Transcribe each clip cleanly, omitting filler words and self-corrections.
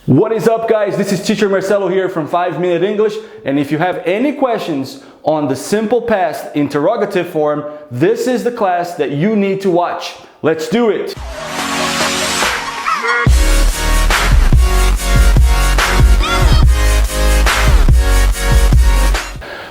What is up, guys? This is teacher Marcelo here from 5 Minute English, and if you have any questions on the simple past interrogative form, this is the class that you need to watch. Let's do it!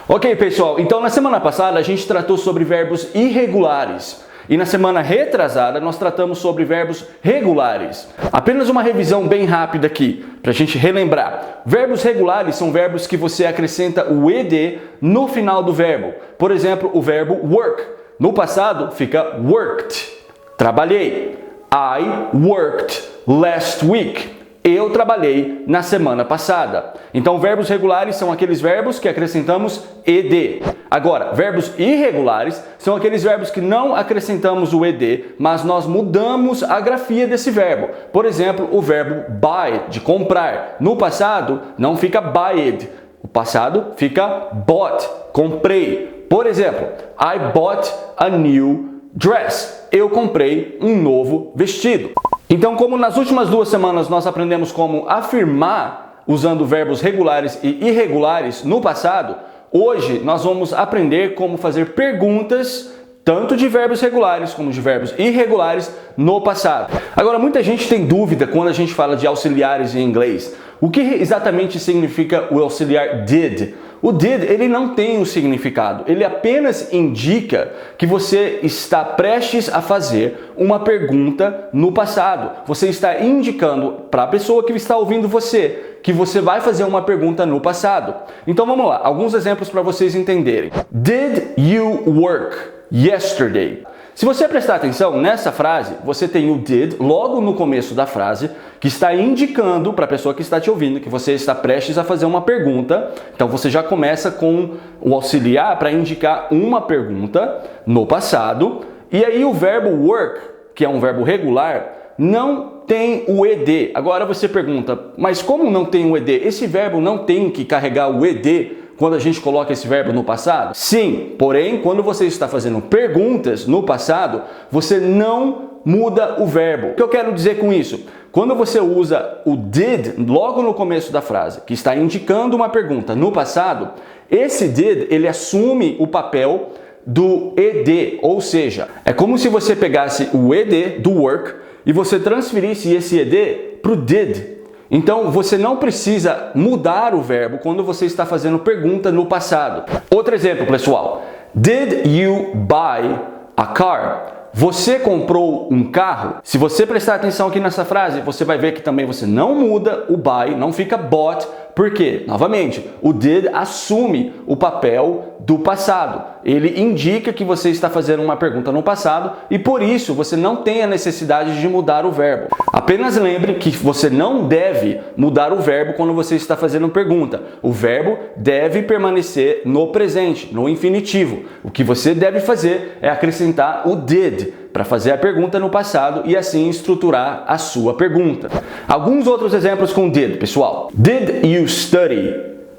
Ok, pessoal, então na semana passada a gente tratou sobre verbos irregulares. E na semana retrasada nós tratamos sobre verbos regulares. Apenas uma revisão bem rápida aqui, para a gente relembrar. Verbos regulares são verbos que você acrescenta o ed no final do verbo. Por exemplo, o verbo work. No passado fica worked. Trabalhei. I worked last week. Eu trabalhei na semana passada. Então, verbos regulares são aqueles verbos que acrescentamos ed. Agora, verbos irregulares são aqueles verbos que não acrescentamos o ed, mas nós mudamos a grafia desse verbo. Por exemplo, o verbo buy, de comprar. No passado, não fica buyed. O passado fica bought, comprei. Por exemplo, I bought a new dress. Eu comprei um novo vestido. Então, como nas últimas 2 semanas nós aprendemos como afirmar usando verbos regulares e irregulares no passado, hoje nós vamos aprender como fazer perguntas tanto de verbos regulares como de verbos irregulares no passado. Agora, muita gente tem dúvida quando a gente fala de auxiliares em inglês. O que exatamente significa o auxiliar did? O did, ele não tem um significado, ele apenas indica que você está prestes a fazer uma pergunta no passado. Você está indicando para a pessoa que está ouvindo você que você vai fazer uma pergunta no passado. Então vamos lá, alguns exemplos para vocês entenderem. Did you work yesterday? Se você prestar atenção nessa frase, você tem o did logo no começo da frase, que está indicando para a pessoa que está te ouvindo que você está prestes a fazer uma pergunta. Então você já começa com o auxiliar para indicar uma pergunta no passado. E aí o verbo work, que é um verbo regular, não tem o ed. Agora você pergunta, mas como não tem o ed? Esse verbo não tem que carregar o ed quando a gente coloca esse verbo no passado? Sim, porém, quando você está fazendo perguntas no passado, você não muda o verbo. O que eu quero dizer com isso? Quando você usa o did logo no começo da frase, que está indicando uma pergunta no passado, esse did, ele assume o papel do ed, ou seja, é como se você pegasse o ed do work e você transferisse esse ed para o did. Então, você não precisa mudar o verbo quando você está fazendo pergunta no passado. Outro exemplo, pessoal. Did you buy a car? Você comprou um carro? Se você prestar atenção aqui nessa frase, você vai ver que também você não muda o buy, não fica bought. Por quê? Novamente, o did assume o papel do passado. Ele indica que você está fazendo uma pergunta no passado e por isso você não tem a necessidade de mudar o verbo. Apenas lembre que você não deve mudar o verbo quando você está fazendo pergunta. O verbo deve permanecer no presente, no infinitivo. O que você deve fazer é acrescentar o did para fazer a pergunta no passado e assim estruturar a sua pergunta. Alguns outros exemplos com did, pessoal. Did you study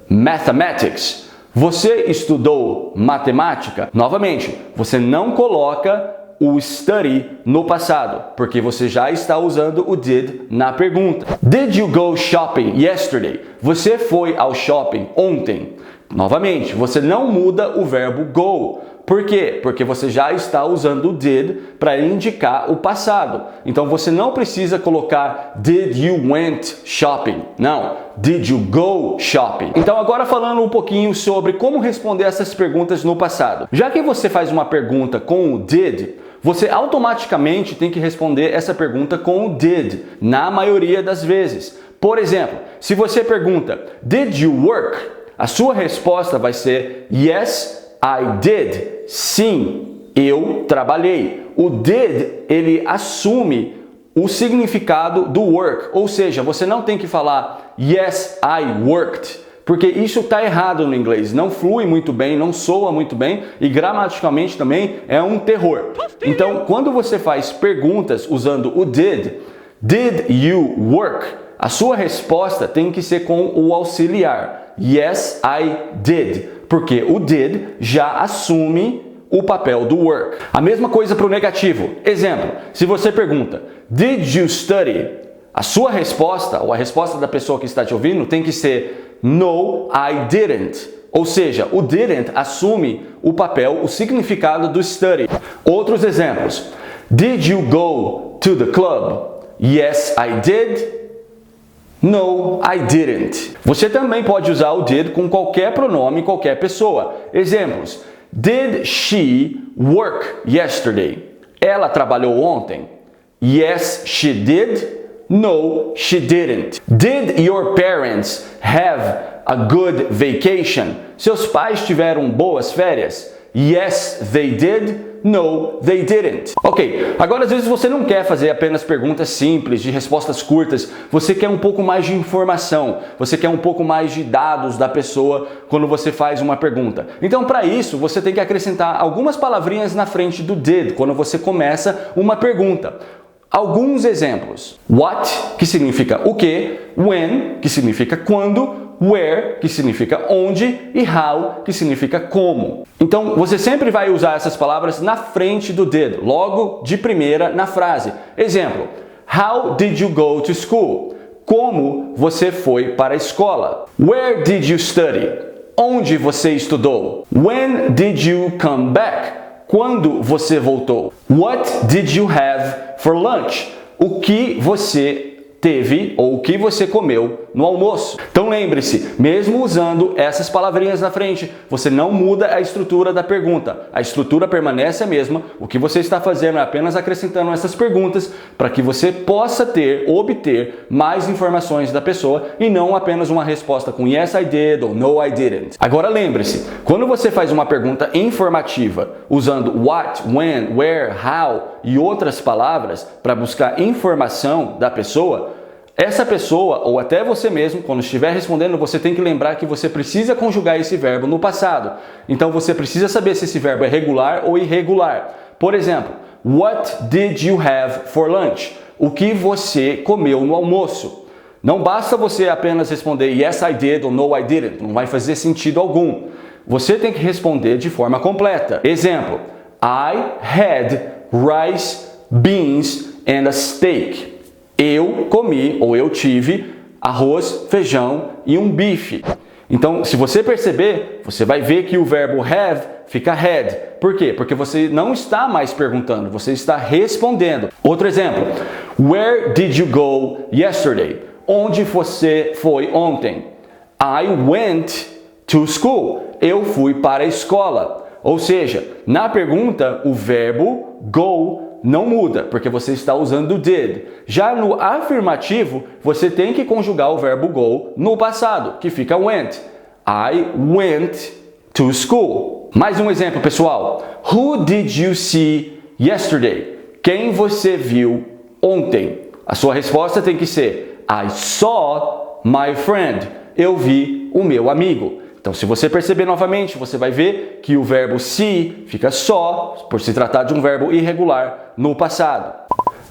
mathematics? Você estudou matemática? Novamente, você não coloca o study no passado, porque você já está usando o did na pergunta. Did you go shopping yesterday? Você foi ao shopping ontem? Novamente, você não muda o verbo go. Por quê? Porque você já está usando o did para indicar o passado. Então você não precisa colocar did you went shopping? Não, did you go shopping? Então agora falando um pouquinho sobre como responder essas perguntas no passado. Já que você faz uma pergunta com o did, você automaticamente tem que responder essa pergunta com o did, na maioria das vezes. Por exemplo, se você pergunta, did you work? A sua resposta vai ser, yes, I did. Sim, eu trabalhei. O did, ele assume o significado do work. Ou seja, você não tem que falar, yes, I worked. Porque isso está errado no inglês. Não flui muito bem, não soa muito bem e gramaticalmente também é um terror. Então, quando você faz perguntas usando o did you work? A sua resposta tem que ser com o auxiliar. Yes, I did. Porque o did já assume o papel do work. A mesma coisa para o negativo. Exemplo, se você pergunta, did you study A sua resposta, ou a resposta da pessoa que está te ouvindo, tem que ser No, I didn't. Ou seja, o didn't assume o papel, o significado do study. Outros exemplos. Did you go to the club? Yes, I did. No, I didn't. Você também pode usar o did com qualquer pronome, qualquer pessoa. Exemplos. Did she work yesterday? Ela trabalhou ontem? Yes, she did. No, she didn't. Did your parents have a good vacation? Seus pais tiveram boas férias? Yes, they did. No, they didn't. Ok, agora às vezes você não quer fazer apenas perguntas simples, de respostas curtas, você quer um pouco mais de informação, você quer um pouco mais de dados da pessoa quando você faz uma pergunta. Então para isso você tem que acrescentar algumas palavrinhas na frente do did, quando você começa uma pergunta. Alguns exemplos. What, que significa o que, when, que significa quando, where, que significa onde, e how, que significa como. Então, você sempre vai usar essas palavras na frente do did, logo de primeira na frase. Exemplo, how did you go to school? Como você foi para a escola? Where did you study? Onde você estudou? When did you come back? Quando você voltou? What did you have for lunch? O que você teve ou o que você comeu no almoço? Então lembre-se, mesmo usando essas palavrinhas na frente, você não muda a estrutura da pergunta. A estrutura permanece a mesma. O que você está fazendo é apenas acrescentando essas perguntas para que você possa obter mais informações da pessoa e não apenas uma resposta com yes I did ou no I didn't. Agora lembre-se, quando você faz uma pergunta informativa usando what, when, where, how e outras palavras para buscar informação da pessoa, essa pessoa, ou até você mesmo, quando estiver respondendo, você tem que lembrar que você precisa conjugar esse verbo no passado. Então você precisa saber se esse verbo é regular ou irregular. Por exemplo, what did you have for lunch? O que você comeu no almoço? Não basta você apenas responder yes I did ou no I didn't, não vai fazer sentido algum. Você tem que responder de forma completa. Exemplo, I had rice, beans and a steak. Eu comi ou eu tive arroz, feijão e um bife. Então, se você perceber, você vai ver que o verbo have fica had. Por quê? Porque você não está mais perguntando, você está respondendo. Outro exemplo. Where did you go yesterday? Onde você foi ontem? I went to school. Eu fui para a escola. Ou seja, na pergunta, o verbo go não muda, porque você está usando o did. Já no afirmativo, você tem que conjugar o verbo go no passado, que fica went. I went to school. Mais um exemplo, pessoal. Who did you see yesterday? Quem você viu ontem? A sua resposta tem que ser I saw my friend. Eu vi o meu amigo. Então, se você perceber novamente, você vai ver que o verbo see fica só, por se tratar de um verbo irregular, no passado.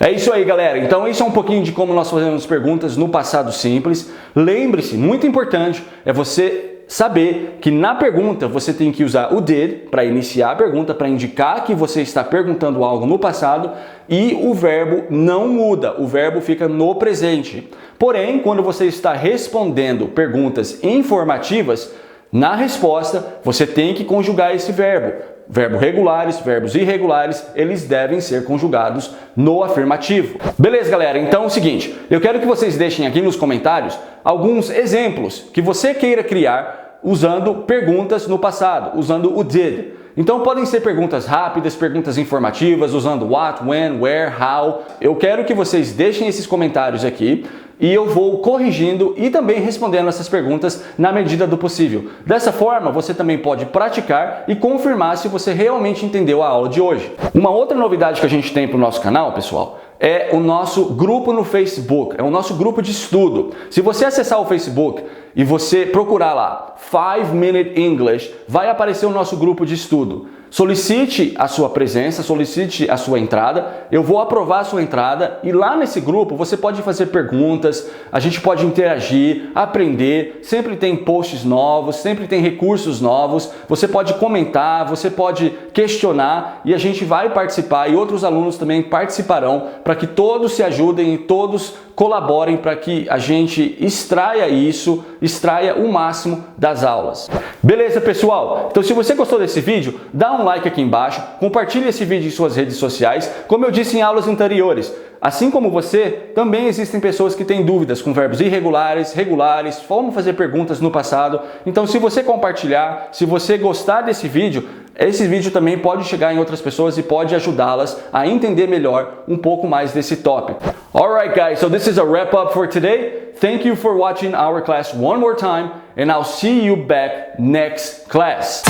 É isso aí, galera. Então, isso é um pouquinho de como nós fazemos perguntas no passado simples. Lembre-se, muito importante, é você saber que na pergunta você tem que usar o did para iniciar a pergunta, para indicar que você está perguntando algo no passado, e o verbo não muda, o verbo fica no presente. Porém, quando você está respondendo perguntas informativas, na resposta, você tem que conjugar esse verbo. Verbos regulares, verbos irregulares, eles devem ser conjugados no afirmativo. Beleza, galera? Então é o seguinte, eu quero que vocês deixem aqui nos comentários alguns exemplos que você queira criar usando perguntas no passado, usando o did. Então podem ser perguntas rápidas, perguntas informativas, usando what, when, where, how. Eu quero que vocês deixem esses comentários aqui e eu vou corrigindo e também respondendo essas perguntas na medida do possível. Dessa forma, você também pode praticar e confirmar se você realmente entendeu a aula de hoje. Uma outra novidade que a gente tem para o nosso canal, pessoal, é o nosso grupo no Facebook, é o nosso grupo de estudo. Se você acessar o Facebook e você procurar lá 5 Minute English, vai aparecer o nosso grupo de estudo. solicite a sua presença, solicite a sua entrada, eu vou aprovar a sua entrada e lá nesse grupo você pode fazer perguntas, a gente pode interagir, aprender, sempre tem posts novos, sempre tem recursos novos, você pode comentar, você pode questionar e a gente vai participar e outros alunos também participarão para que todos se ajudem e todos colaborem para que a gente extraia o máximo das aulas. Beleza, pessoal? Então se você gostou desse vídeo, dá um like aqui embaixo, compartilhe esse vídeo em suas redes sociais, como eu disse em aulas anteriores. Assim como você, também existem pessoas que têm dúvidas com verbos irregulares, regulares, como fazer perguntas no passado. Então se você compartilhar, se você gostar desse vídeo, esse vídeo também pode chegar em outras pessoas e pode ajudá-las a entender melhor um pouco mais desse tópico. Alright guys, so this is a wrap up for today. Thank you for watching our class one more time and I'll see you back next class.